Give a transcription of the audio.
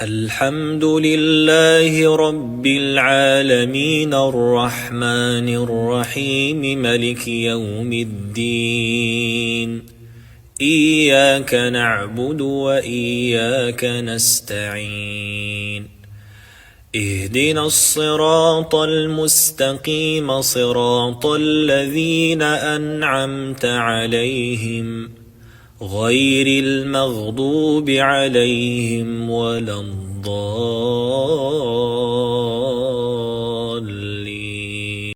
الحمد لله رب العالمين الرحمن الرحيم ملك يوم الدين إياك نعبد وإياك نستعين اهدنا الصراط المستقيم صراط الذين أنعمت عليهم غير المغضوب عليهم ولا الضالين